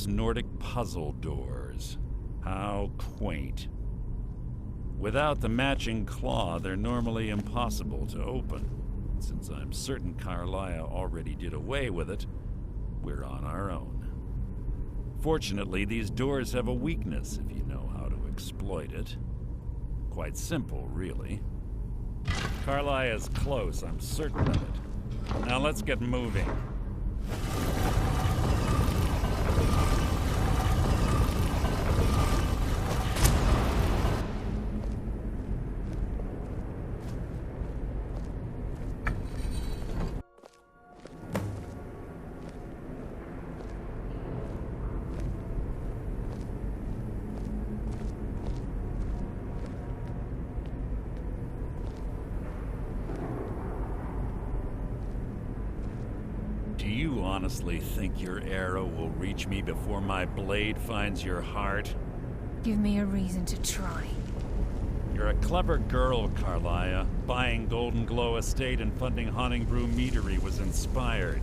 Nordic puzzle doors. How quaint. Without the matching claw, they're normally impossible to open. Since I'm certain Carlia already did away with it, we're on our own. Fortunately, these doors have a weakness if you know how to exploit it. Quite simple, really. Carlia's close, I'm certain of it. Now let's get moving. Do you honestly think your arrow will reach me before my blade finds your heart? Give me a reason to try. You're a clever girl, Carlia. Buying Golden Glow Estate and funding Haunting Brew Meadery was inspired.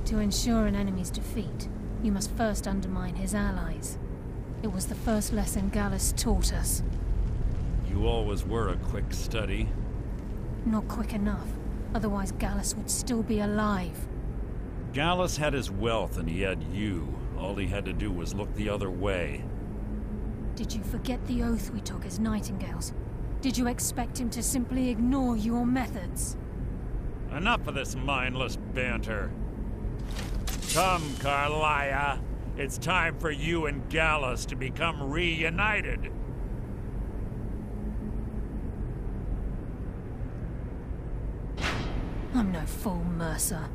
To ensure an enemy's defeat, you must first undermine his allies. It was the first lesson Gallus taught us. You always were a quick study. Not quick enough, otherwise Gallus would still be alive. Gallus had his wealth and he had you. All he had to do was look the other way. Did you forget the oath we took as Nightingales? Did you expect him to simply ignore your methods? Enough of this mindless banter. Come, Carlia. It's time for you and Gallus to become reunited. I'm no fool, Mercer.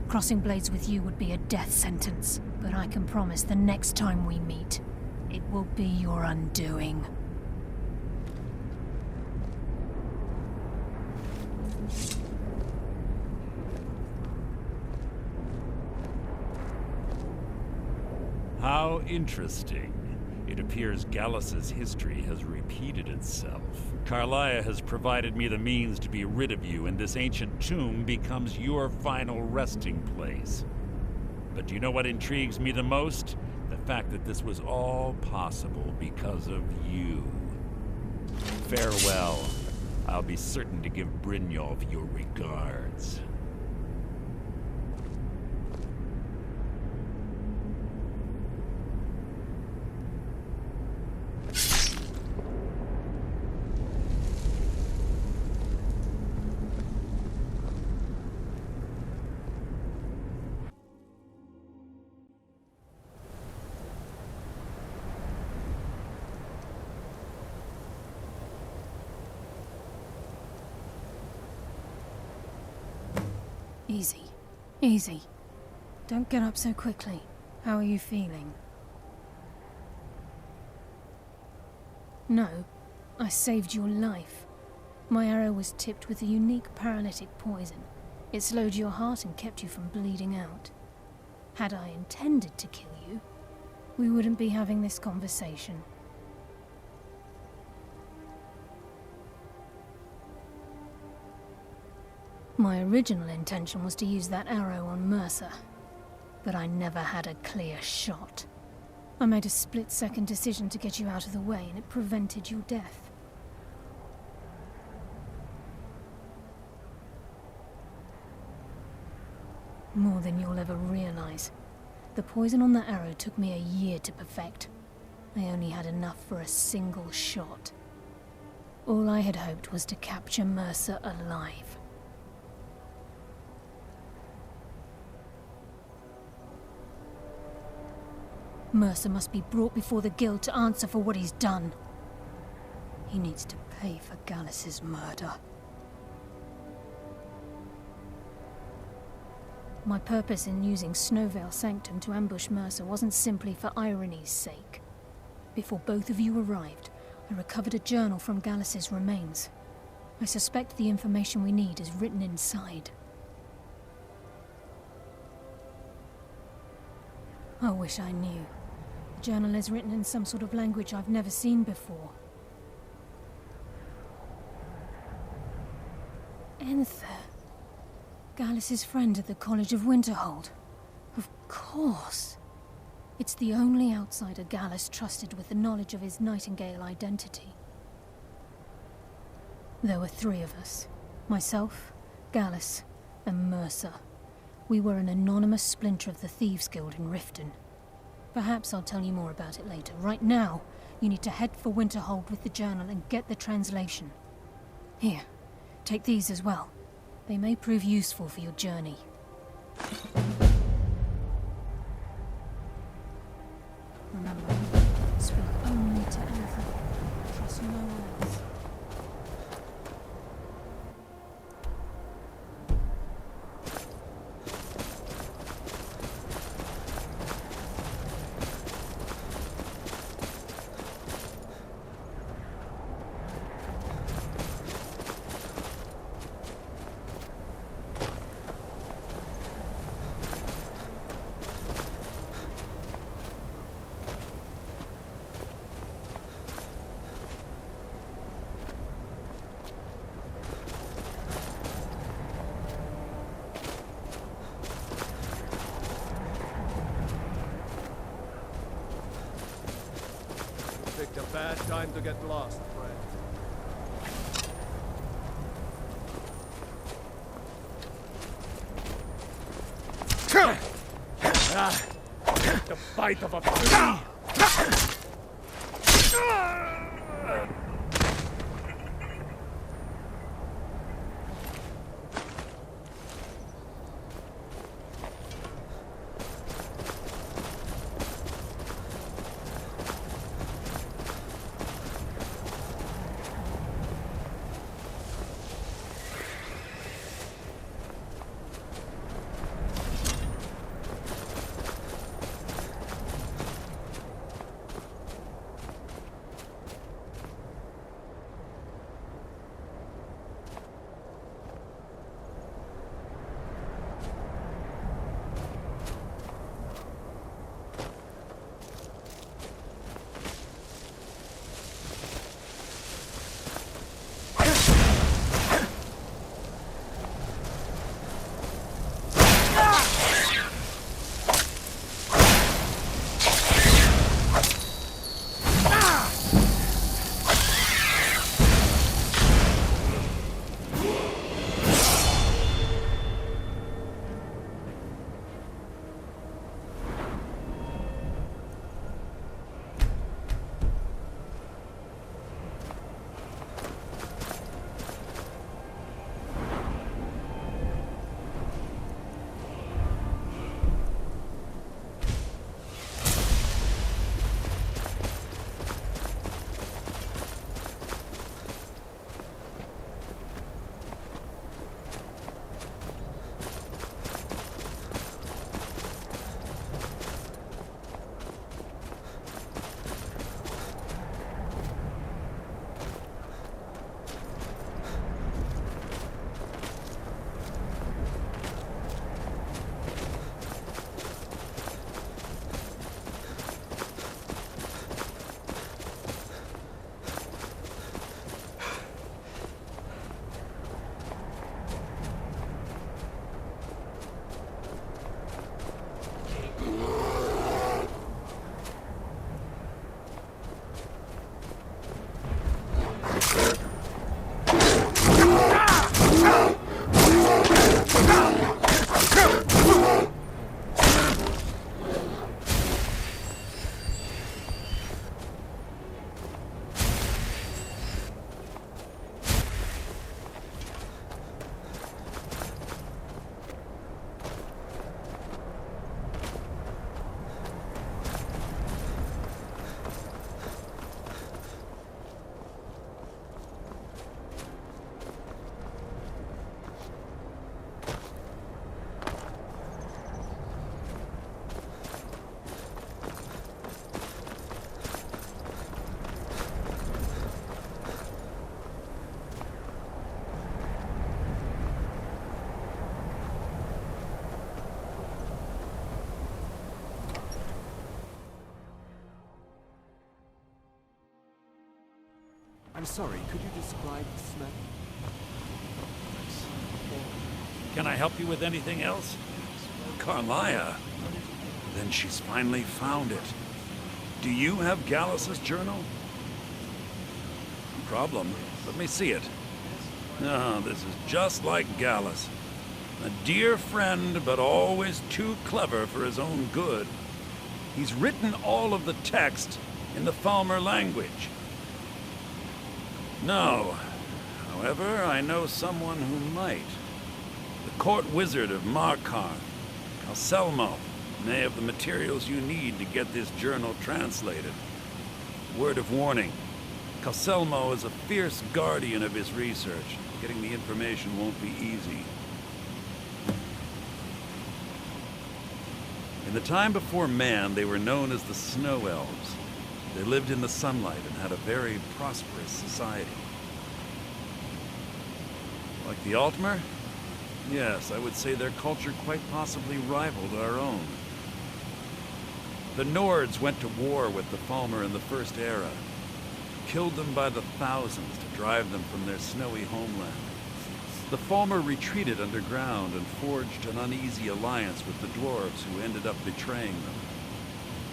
Crossing blades with you would be a death sentence, but I can promise the next time we meet, it will be your undoing. How interesting. It appears Gallus's history has repeated itself. Carlia has provided me the means to be rid of you, and this ancient tomb becomes your final resting place. But do you know what intrigues me the most? The fact that this was all possible because of you. Farewell. I'll be certain to give Brynjolf your regards. Easy. Easy. Don't get up so quickly. How are you feeling? No, I saved your life. My arrow was tipped with a unique paralytic poison. It slowed your heart and kept you from bleeding out. Had I intended to kill you, we wouldn't be having this conversation. My original intention was to use that arrow on Mercer, but I never had a clear shot. I made a split-second decision to get you out of the way, and it prevented your death. More than you'll ever realize. The poison on that arrow took me a year to perfect. I only had enough for a single shot. All I had hoped was to capture Mercer alive. Mercer must be brought before the Guild to answer for what he's done. He needs to pay for Gallus's murder. My purpose in using Snowvale Sanctum to ambush Mercer wasn't simply for irony's sake. Before both of you arrived, I recovered a journal from Gallus's remains. I suspect the information we need is written inside. I wish I knew. The journal is written in some sort of language I've never seen before. Enther. Gallus's friend at the College of Winterhold. Of course. It's the only outsider Gallus trusted with the knowledge of his Nightingale identity. There were 3 of us. Myself, Gallus, and Mercer. We were an anonymous splinter of the Thieves' Guild in Riften. Perhaps I'll tell you more about it later. Right now, you need to head for Winterhold with the journal and get the translation. Here, take these as well. They may prove useful for your journey. Remember, speak only to Ethan. Trust no one else. Picked a bad time to get lost, friend. The bite of a flea! I'm sorry, could you describe the smell? Can I help you with anything else? Carlia. Then she's finally found it. Do you have Gallus's journal? No problem. Let me see it. Ah, this is just like Gallus. A dear friend, but always too clever for his own good. He's written all of the text in the Falmer language. No. However, I know someone who might. The court wizard of Markarth, Calselmo, may have the materials you need to get this journal translated. Word of warning. Calselmo is a fierce guardian of his research. Getting the information won't be easy. In the time before man, they were known as the Snow Elves. They lived in the sunlight and had a very prosperous society. Like the Altmer? Yes, I would say their culture quite possibly rivaled our own. The Nords went to war with the Falmer in the First Era, killed them by the thousands to drive them from their snowy homeland. The Falmer retreated underground and forged an uneasy alliance with the dwarves who ended up betraying them.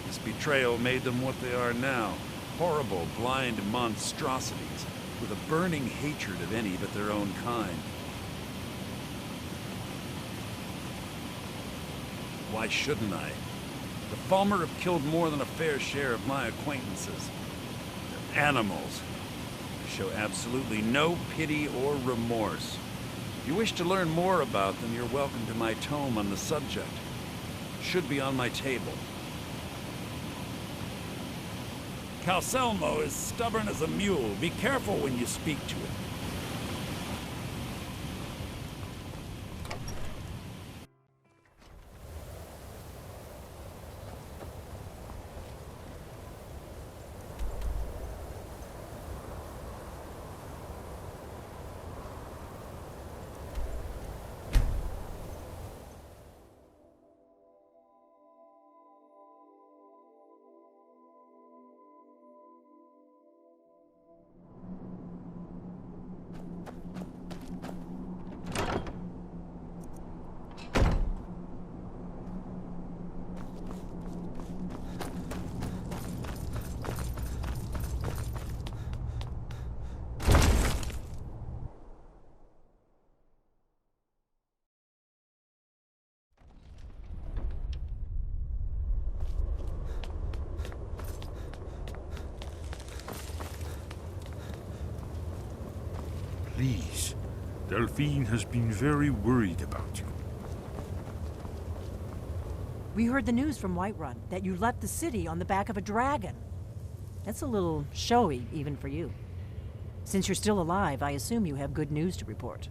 This betrayal made them what they are now, horrible, blind monstrosities with a burning hatred of any but their own kind. Why shouldn't I? The Falmer have killed more than a fair share of my acquaintances. They're animals. They show absolutely no pity or remorse. If you wish to learn more about them, you're welcome to my tome on the subject. It should be on my table. Calselmo is stubborn as a mule. Be careful when you speak to him. Please. Delphine has been very worried about you. We heard the news from Whiterun that you left the city on the back of a dragon. That's a little showy, even for you. Since you're still alive, I assume you have good news to report.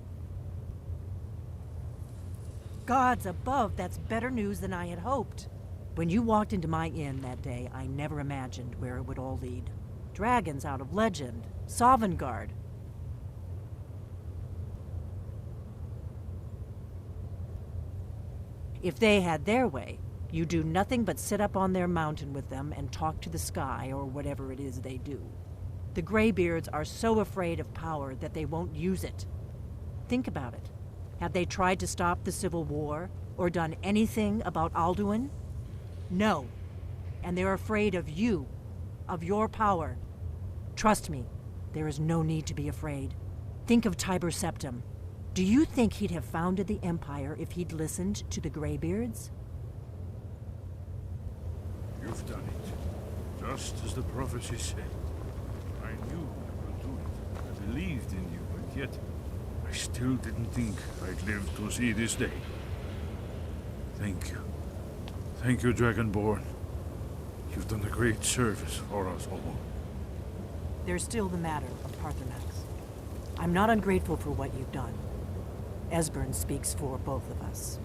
Gods above, that's better news than I had hoped. When you walked into my inn that day, I never imagined where it would all lead. Dragons out of legend, Sovngarde. If they had their way, you do nothing but sit up on their mountain with them and talk to the sky or whatever it is they do. The Greybeards are so afraid of power that they won't use it. Think about it. Have they tried to stop the Civil War or done anything about Alduin? No. And they're afraid of you, of your power. Trust me, there is no need to be afraid. Think of Tiber Septim. Do you think he'd have founded the Empire if he'd listened to the Greybeards? You've done it. Just as the prophecy said. I knew you would do it. I believed in you, and yet I still didn't think I'd live to see this day. Thank you. Thank you, Dragonborn. You've done a great service for us all. There's still the matter of Paarthurnax. I'm not ungrateful for what you've done. Esbern speaks for both of us.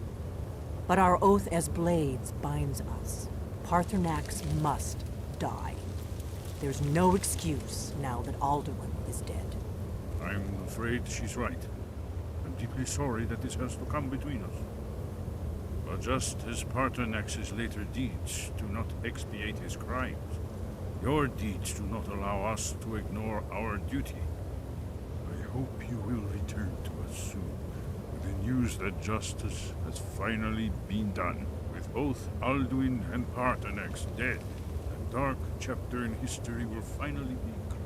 But our oath as blades binds us. Paarthurnax must die. There's no excuse now that Alduin is dead. I'm afraid she's right. I'm deeply sorry that this has to come between us. But just as Paarthurnax's later deeds do not expiate his crimes, your deeds do not allow us to ignore our duty. I hope you will return to us soon with the news that justice has finally been done with Both Alduin and Paarthurnax dead, a dark chapter in history will finally be